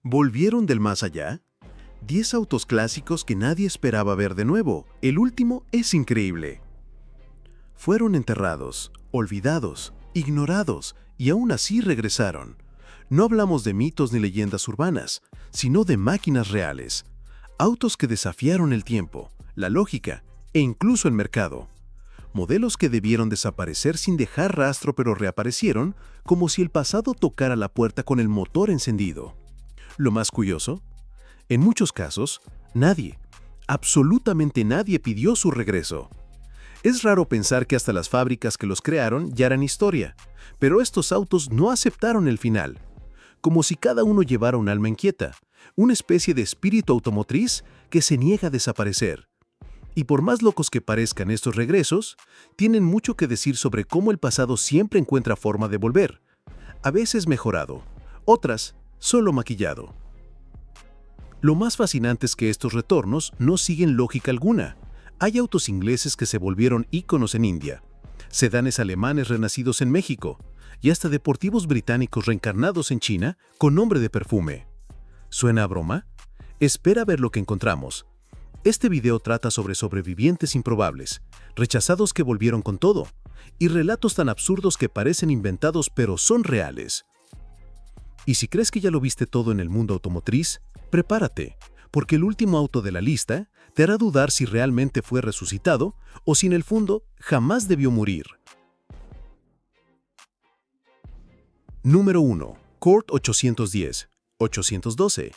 ¿Volvieron del más allá? 10 autos clásicos que nadie esperaba ver de nuevo. El último es increíble. Fueron enterrados, olvidados, ignorados y aún así regresaron. No hablamos de mitos ni leyendas urbanas, sino de máquinas reales. Autos que desafiaron el tiempo, la lógica e incluso el mercado. Modelos que debieron desaparecer sin dejar rastro pero reaparecieron como si el pasado tocara la puerta con el motor encendido. Lo más curioso, en muchos casos, nadie, absolutamente nadie pidió su regreso. Es raro pensar que hasta las fábricas que los crearon ya eran historia, pero estos autos no aceptaron el final. Como si cada uno llevara un alma inquieta, una especie de espíritu automotriz que se niega a desaparecer. Y por más locos que parezcan estos regresos, tienen mucho que decir sobre cómo el pasado siempre encuentra forma de volver. A veces mejorado, otras solo maquillado. Lo más fascinante es que estos retornos no siguen lógica alguna. Hay autos ingleses que se volvieron íconos en India, sedanes alemanes renacidos en México, y hasta deportivos británicos reencarnados en China con nombre de perfume. ¿Suena a broma? Espera ver lo que encontramos. Este video trata sobre sobrevivientes improbables, rechazados que volvieron con todo, y relatos tan absurdos que parecen inventados pero son reales. Y si crees que ya lo viste todo en el mundo automotriz, prepárate, porque el último auto de la lista te hará dudar si realmente fue resucitado o si en el fondo jamás debió morir. Número 1. Cord 810-812.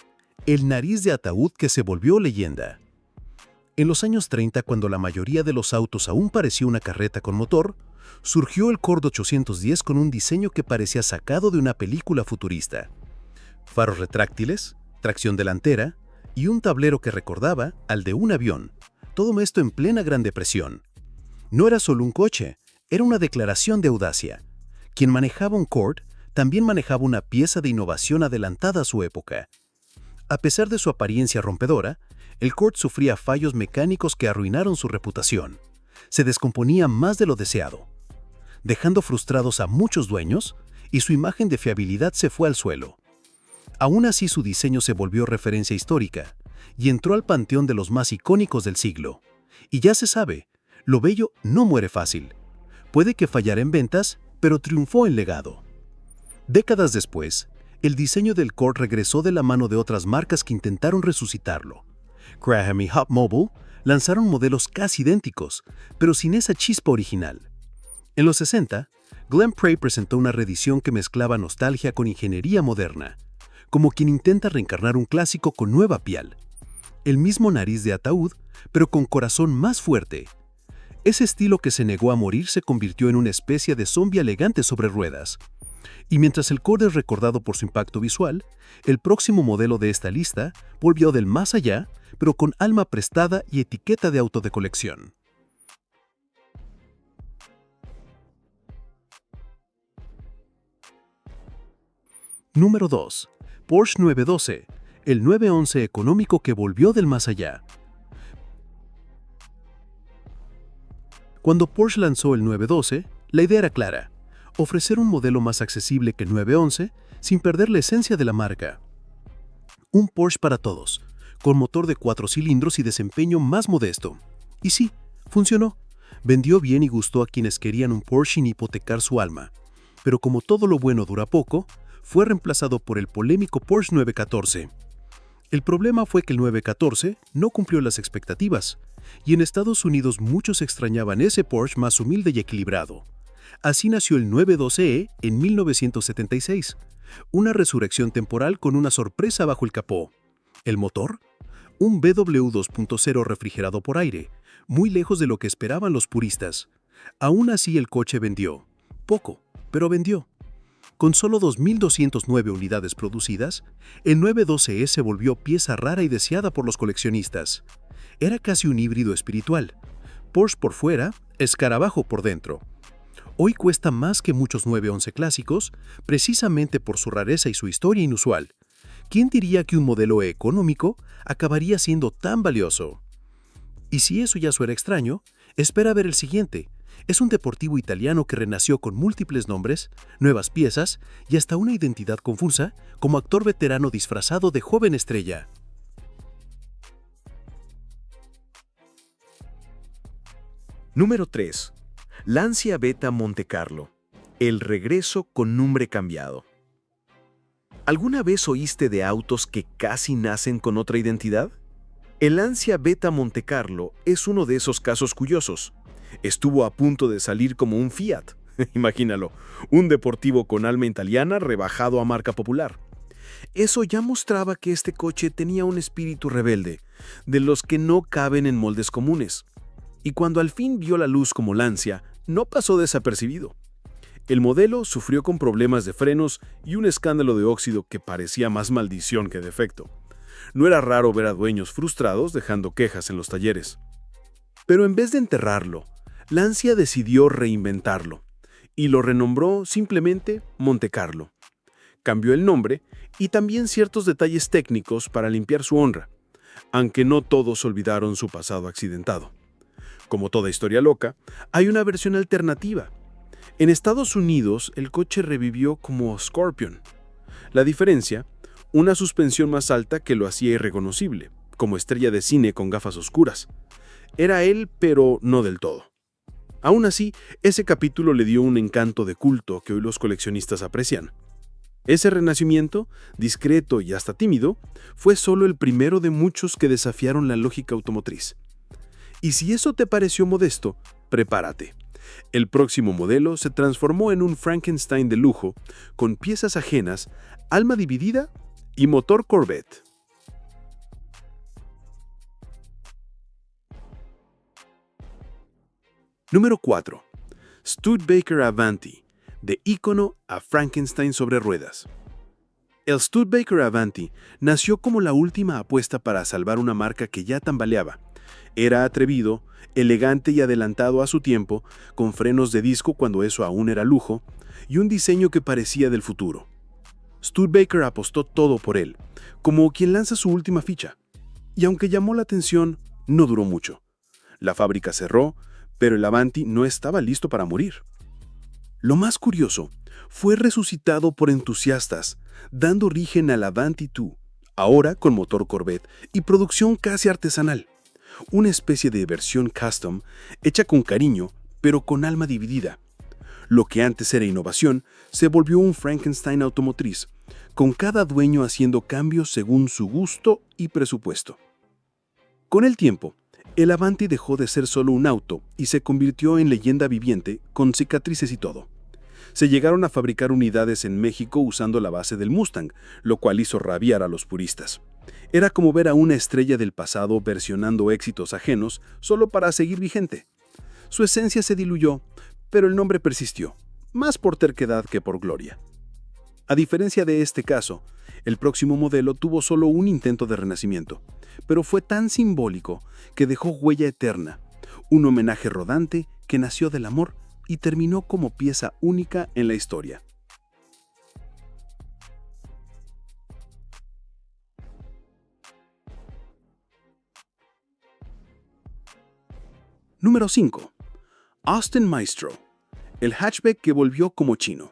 El nariz de ataúd que se volvió leyenda. En los años 30, cuando la mayoría de los autos aún parecía una carreta con motor, surgió el Cord 810 con un diseño que parecía sacado de una película futurista. Faros retráctiles, tracción delantera y un tablero que recordaba al de un avión. Todo esto en plena Gran Depresión. No era solo un coche, era una declaración de audacia. Quien manejaba un Cord también manejaba una pieza de innovación adelantada a su época. A pesar de su apariencia rompedora, el Cord sufría fallos mecánicos que arruinaron su reputación. Se descomponía más de lo deseado, dejando frustrados a muchos dueños, y su imagen de fiabilidad se fue al suelo. Aún así, su diseño se volvió referencia histórica y entró al panteón de los más icónicos del siglo. Y ya se sabe, lo bello no muere fácil. Puede que fallara en ventas, pero triunfó en legado. Décadas después, el diseño del Cord regresó de la mano de otras marcas que intentaron resucitarlo. Graham y Hub Mobile lanzaron modelos casi idénticos, pero sin esa chispa original. En los 60, Glen Prey presentó una reedición que mezclaba nostalgia con ingeniería moderna, como quien intenta reencarnar un clásico con nueva piel. El mismo nariz de ataúd, pero con corazón más fuerte. Ese estilo que se negó a morir se convirtió en una especie de zombie elegante sobre ruedas. Y mientras el Cord es recordado por su impacto visual, el próximo modelo de esta lista volvió del más allá, pero con alma prestada y etiqueta de auto de colección. Número 2. Porsche 912, el 911 económico que volvió del más allá. Cuando Porsche lanzó el 912, la idea era clara: ofrecer un modelo más accesible que el 911 sin perder la esencia de la marca. Un Porsche para todos, con motor de 4 cilindros y desempeño más modesto. Y sí, funcionó. Vendió bien y gustó a quienes querían un Porsche sin hipotecar su alma. Pero como todo lo bueno dura poco, fue reemplazado por el polémico Porsche 914. El problema fue que el 914 no cumplió las expectativas, y en Estados Unidos muchos extrañaban ese Porsche más humilde y equilibrado. Así nació el 912e en 1976, una resurrección temporal con una sorpresa bajo el capó. ¿El motor? Un BMW 2.0 refrigerado por aire, muy lejos de lo que esperaban los puristas. Aún así el coche vendió. Poco, pero vendió. Con solo 2.209 unidades producidas, el 912e se volvió pieza rara y deseada por los coleccionistas. Era casi un híbrido espiritual. Porsche por fuera, escarabajo por dentro. Hoy cuesta más que muchos 911 clásicos, precisamente por su rareza y su historia inusual. ¿Quién diría que un modelo económico acabaría siendo tan valioso? Y si eso ya suena extraño, espera ver el siguiente, Es un deportivo italiano que renació con múltiples nombres, nuevas piezas y hasta una identidad confusa como actor veterano disfrazado de joven estrella. Número 3. Lancia Beta Montecarlo. El regreso con nombre cambiado. ¿Alguna vez oíste de autos que casi nacen con otra identidad? El Lancia Beta Montecarlo es uno de esos casos curiosos. Estuvo a punto de salir como un Fiat. Imagínalo, un deportivo con alma italiana rebajado a marca popular. Eso ya mostraba que este coche tenía un espíritu rebelde, de los que no caben en moldes comunes. Y cuando al fin vio la luz como Lancia, no pasó desapercibido. El modelo sufrió con problemas de frenos y un escándalo de óxido que parecía más maldición que defecto. No era raro ver a dueños frustrados dejando quejas en los talleres. Pero en vez de enterrarlo, Lancia decidió reinventarlo y lo renombró simplemente Montecarlo. Cambió el nombre y también ciertos detalles técnicos para limpiar su honra, aunque no todos olvidaron su pasado accidentado. Como toda historia loca, hay una versión alternativa. En Estados Unidos, el coche revivió como Scorpion. La diferencia, una suspensión más alta que lo hacía irreconocible, como estrella de cine con gafas oscuras. Era él, pero no del todo. Aún así, ese capítulo le dio un encanto de culto que hoy los coleccionistas aprecian. Ese renacimiento, discreto y hasta tímido, fue solo el primero de muchos que desafiaron la lógica automotriz. Y si eso te pareció modesto, prepárate. El próximo modelo se transformó en un Frankenstein de lujo, con piezas ajenas, alma dividida y motor Corvette. Número 4. Studebaker Avanti, de ícono a Frankenstein sobre ruedas. El Studebaker Avanti nació como la última apuesta para salvar una marca que ya tambaleaba. Era atrevido, elegante y adelantado a su tiempo, con frenos de disco cuando eso aún era lujo, y un diseño que parecía del futuro. Studebaker apostó todo por él, como quien lanza su última ficha. Y aunque llamó la atención, no duró mucho. La fábrica cerró, pero el Avanti no estaba listo para morir. Lo más curioso, fue resucitado por entusiastas, dando origen al Avanti II, ahora con motor Corvette y producción casi artesanal. Una especie de versión custom, hecha con cariño, pero con alma dividida. Lo que antes era innovación, se volvió un Frankenstein automotriz, con cada dueño haciendo cambios según su gusto y presupuesto. Con el tiempo, el Avanti dejó de ser solo un auto y se convirtió en leyenda viviente, con cicatrices y todo. Se llegaron a fabricar unidades en México usando la base del Mustang, lo cual hizo rabiar a los puristas. Era como ver a una estrella del pasado versionando éxitos ajenos solo para seguir vigente. Su esencia se diluyó, pero el nombre persistió, más por terquedad que por gloria. A diferencia de este caso, el próximo modelo tuvo solo un intento de renacimiento, pero fue tan simbólico que dejó huella eterna, un homenaje rodante que nació del amor y terminó como pieza única en la historia. Número 5. Austin Maestro, el hatchback que volvió como chino.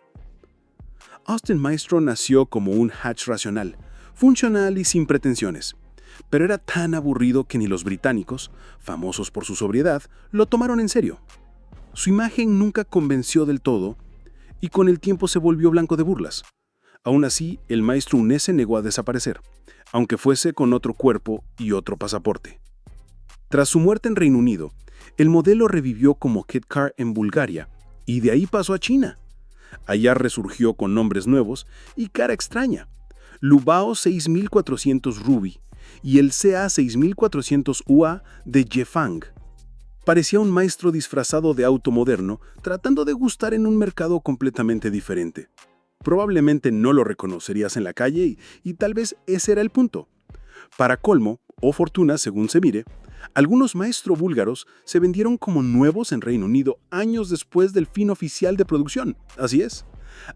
Austin Maestro nació como un hatch racional, funcional y sin pretensiones, pero era tan aburrido que ni los británicos, famosos por su sobriedad, lo tomaron en serio. Su imagen nunca convenció del todo y con el tiempo se volvió blanco de burlas. Aún así, el Maestro UNES se negó a desaparecer, aunque fuese con otro cuerpo y otro pasaporte. Tras su muerte en Reino Unido, el modelo revivió como Kit Car en Bulgaria y de ahí pasó a China. Allá resurgió con nombres nuevos y cara extraña: Lubao 6400 Ruby y el CA 6400 UA de Jefang. Parecía un maestro disfrazado de auto moderno tratando de gustar en un mercado completamente diferente. Probablemente no lo reconocerías en la calle y tal vez ese era el punto. Para colmo, o fortuna según se mire, algunos maestros búlgaros se vendieron como nuevos en Reino Unido años después del fin oficial de producción. Así es,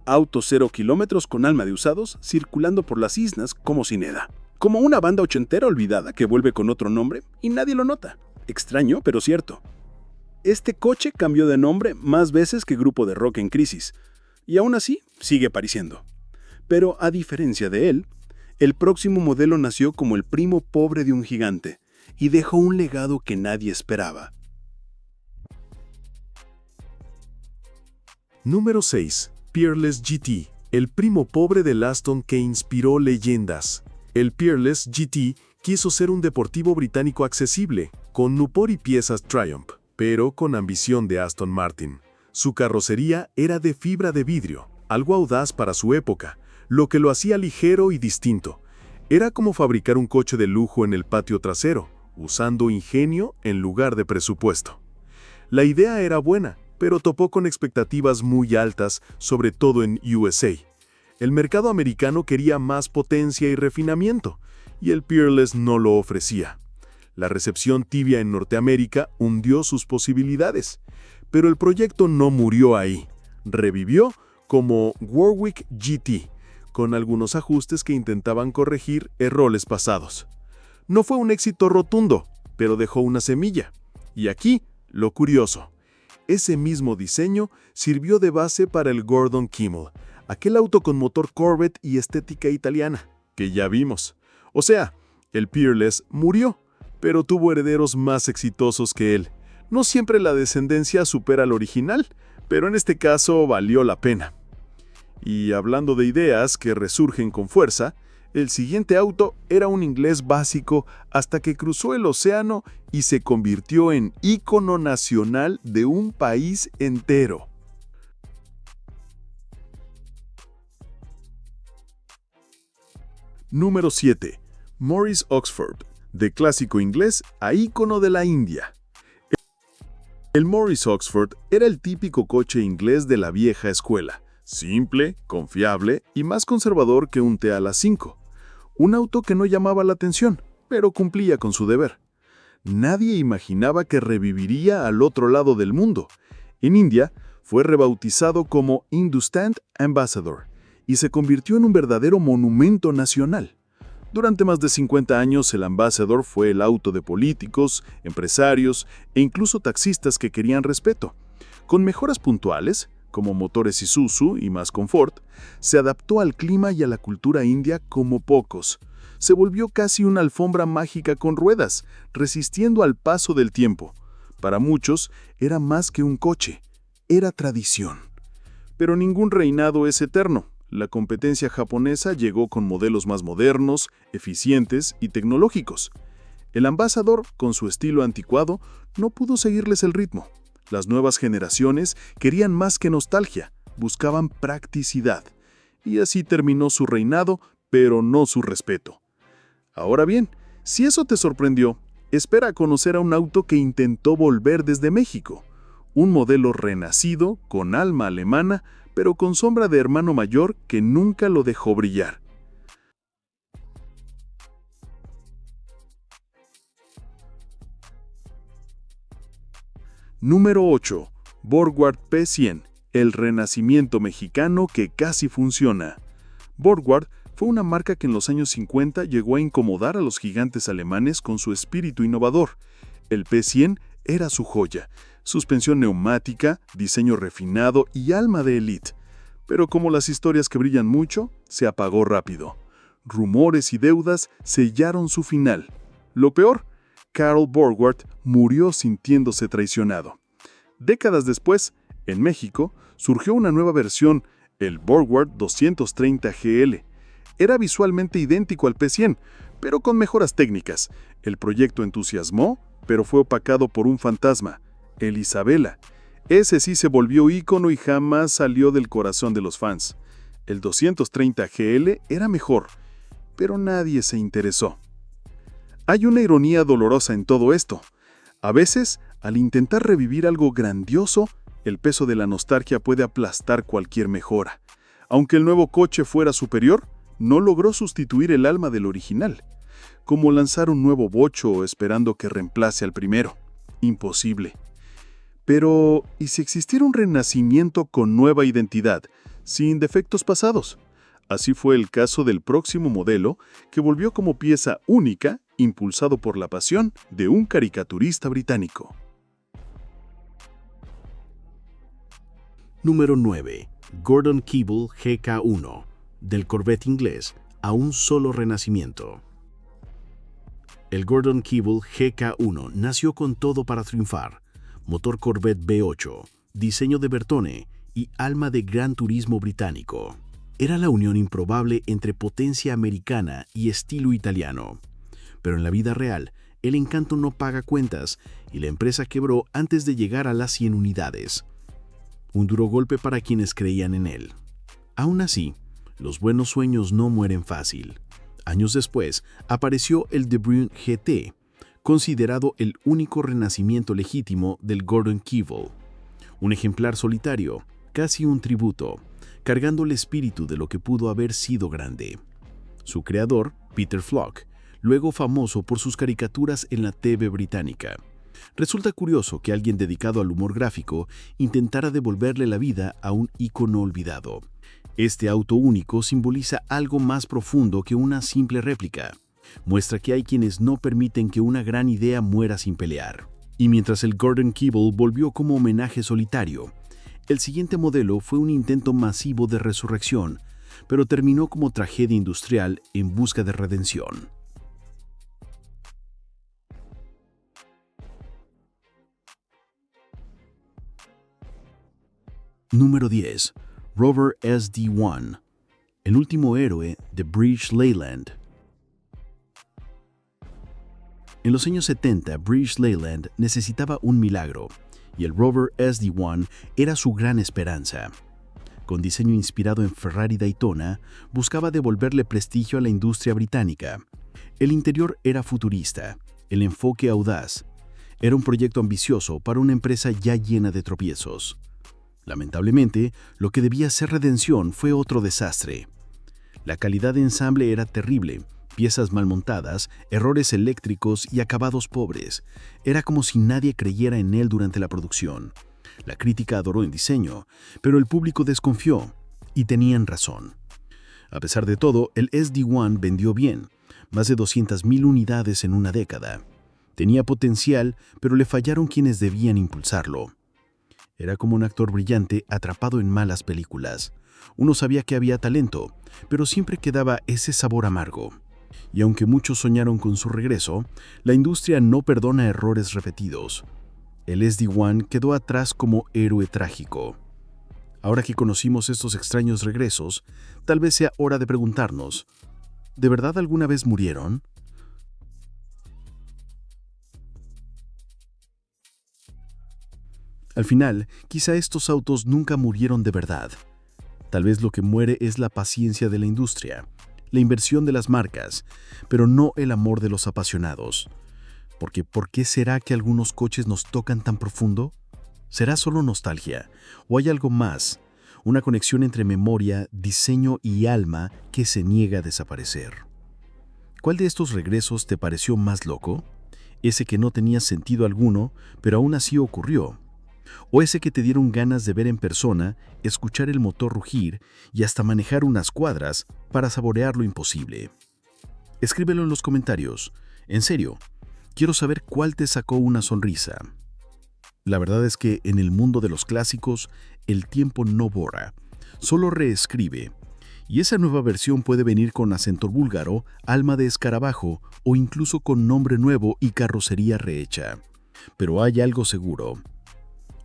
autos 0 kilómetros con alma de usados circulando por las islas como sin edad. Como una banda ochentera olvidada que vuelve con otro nombre y nadie lo nota. Extraño, pero cierto. Este coche cambió de nombre más veces que Grupo de Rock en Crisis, y aún así sigue apareciendo. Pero a diferencia de él, el próximo modelo nació como el primo pobre de un gigante, y dejó un legado que nadie esperaba. Número 6. Peerless GT, el primo pobre del Aston que inspiró leyendas. El Peerless GT quiso ser un deportivo británico accesible, con Newport y piezas Triumph, pero con ambición de Aston Martin. Su carrocería era de fibra de vidrio, algo audaz para su época, lo que lo hacía ligero y distinto. Era como fabricar un coche de lujo en el patio trasero, usando ingenio en lugar de presupuesto. La idea era buena, pero topó con expectativas muy altas, sobre todo en USA. El mercado americano quería más potencia y refinamiento, y el Peerless no lo ofrecía. La recepción tibia en Norteamérica hundió sus posibilidades, pero el proyecto no murió ahí. Revivió como Warwick GT, con algunos ajustes que intentaban corregir errores pasados. No fue un éxito rotundo, pero dejó una semilla. Y aquí, lo curioso. Ese mismo diseño sirvió de base para el Gordon Kimmel, aquel auto con motor Corvette y estética italiana, que ya vimos. O sea, el Peerless murió, pero tuvo herederos más exitosos que él. No siempre la descendencia supera al original, pero en este caso valió la pena. Y hablando de ideas que resurgen con fuerza, el siguiente auto era un inglés básico hasta que cruzó el océano y se convirtió en ícono nacional de un país entero. Número 7. Morris Oxford, de clásico inglés a ícono de la India. El Morris Oxford era el típico coche inglés de la vieja escuela, simple, confiable y más conservador que un Teal A5. Un auto que no llamaba la atención, pero cumplía con su deber. Nadie imaginaba que reviviría al otro lado del mundo. En India, fue rebautizado como Hindustan Ambassador y se convirtió en un verdadero monumento nacional. Durante más de 50 años, el Ambassador fue el auto de políticos, empresarios e incluso taxistas que querían respeto. Con mejoras puntuales, como motores Isuzu y más confort, se adaptó al clima y a la cultura india como pocos. Se volvió casi una alfombra mágica con ruedas, resistiendo al paso del tiempo. Para muchos, era más que un coche, era tradición. Pero ningún reinado es eterno. La competencia japonesa llegó con modelos más modernos, eficientes y tecnológicos. El Ambassador, con su estilo anticuado, no pudo seguirles el ritmo. Las nuevas generaciones querían más que nostalgia, buscaban practicidad. Y así terminó su reinado, pero no su respeto. Ahora bien, si eso te sorprendió, espera a conocer a un auto que intentó volver desde México. Un modelo renacido, con alma alemana, pero con sombra de hermano mayor que nunca lo dejó brillar. Número 8. Borgward P100, el renacimiento mexicano que casi funciona. Borgward fue una marca que en los años 50 llegó a incomodar a los gigantes alemanes con su espíritu innovador. El P100 era su joya, suspensión neumática, diseño refinado y alma de élite. Pero como las historias que brillan mucho, se apagó rápido. Rumores y deudas sellaron su final. Lo peor, Carl Borgward murió sintiéndose traicionado. Décadas después, en México, surgió una nueva versión, el Borgward 230 GL. Era visualmente idéntico al P100, pero con mejoras técnicas. El proyecto entusiasmó, pero fue opacado por un fantasma, el Isabela. Ese sí se volvió ícono y jamás salió del corazón de los fans. El 230 GL era mejor, pero nadie se interesó. Hay una ironía dolorosa en todo esto. A veces, al intentar revivir algo grandioso, el peso de la nostalgia puede aplastar cualquier mejora. Aunque el nuevo coche fuera superior, no logró sustituir el alma del original. Como lanzar un nuevo bocho esperando que reemplace al primero. Imposible. Pero, ¿y si existiera un renacimiento con nueva identidad, sin defectos pasados? Así fue el caso del próximo modelo, que volvió como pieza única, impulsado por la pasión de un caricaturista británico. Número 9. Gordon Keeble GK1, del Corvette inglés a un solo renacimiento. El Gordon Keeble GK1 nació con todo para triunfar: motor Corvette V8, diseño de Bertone y alma de gran turismo británico. Era la unión improbable entre potencia americana y estilo italiano. Pero en la vida real, el encanto no paga cuentas y la empresa quebró antes de llegar a las 100 unidades. Un duro golpe para quienes creían en él. Aún así, los buenos sueños no mueren fácil. Años después, apareció el De Bruyn GT, considerado el único renacimiento legítimo del Gordon Keeble. Un ejemplar solitario, casi un tributo, cargando el espíritu de lo que pudo haber sido grande. Su creador, Peter Flock, luego famoso por sus caricaturas en la TV británica. Resulta curioso que alguien dedicado al humor gráfico intentara devolverle la vida a un ícono olvidado. Este auto único simboliza algo más profundo que una simple réplica. Muestra que hay quienes no permiten que una gran idea muera sin pelear. Y mientras el Gordon Keeble volvió como homenaje solitario, el siguiente modelo fue un intento masivo de resurrección, pero terminó como tragedia industrial en busca de redención. Número 10. Rover SD1, el último héroe de British Leyland. En los años 70, British Leyland necesitaba un milagro, y el Rover SD1 era su gran esperanza. Con diseño inspirado en Ferrari Daytona, buscaba devolverle prestigio a la industria británica. El interior era futurista, el enfoque audaz. Era un proyecto ambicioso para una empresa ya llena de tropiezos. Lamentablemente, lo que debía ser redención fue otro desastre. La calidad de ensamble era terrible, piezas mal montadas, errores eléctricos y acabados pobres. Era como si nadie creyera en él durante la producción. La crítica adoró el diseño, pero el público desconfió, y tenían razón. A pesar de todo, el SD1 vendió bien, más de 200,000 unidades en una década. Tenía potencial, pero le fallaron quienes debían impulsarlo. Era como un actor brillante atrapado en malas películas. Uno sabía que había talento, pero siempre quedaba ese sabor amargo. Y aunque muchos soñaron con su regreso, la industria no perdona errores repetidos. El SD1 quedó atrás como héroe trágico. Ahora que conocimos estos extraños regresos, tal vez sea hora de preguntarnos, ¿de verdad alguna vez murieron? Al final, quizá estos autos nunca murieron de verdad. Tal vez lo que muere es la paciencia de la industria, la inversión de las marcas, pero no el amor de los apasionados. Porque ¿por qué será que algunos coches nos tocan tan profundo? ¿Será solo nostalgia? ¿O hay algo más? Una conexión entre memoria, diseño y alma que se niega a desaparecer. ¿Cuál de estos regresos te pareció más loco? ¿Ese que no tenía sentido alguno, pero aún así ocurrió? ¿O ese que te dieron ganas de ver en persona, escuchar el motor rugir y hasta manejar unas cuadras para saborear lo imposible? Escríbelo en los comentarios. En serio, quiero saber cuál te sacó una sonrisa. La verdad es que en el mundo de los clásicos, el tiempo no borra, solo reescribe. Y esa nueva versión puede venir con acento búlgaro, alma de escarabajo o incluso con nombre nuevo y carrocería rehecha. Pero hay algo seguro.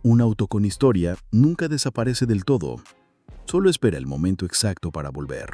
Un auto con historia nunca desaparece del todo. Solo espera el momento exacto para volver.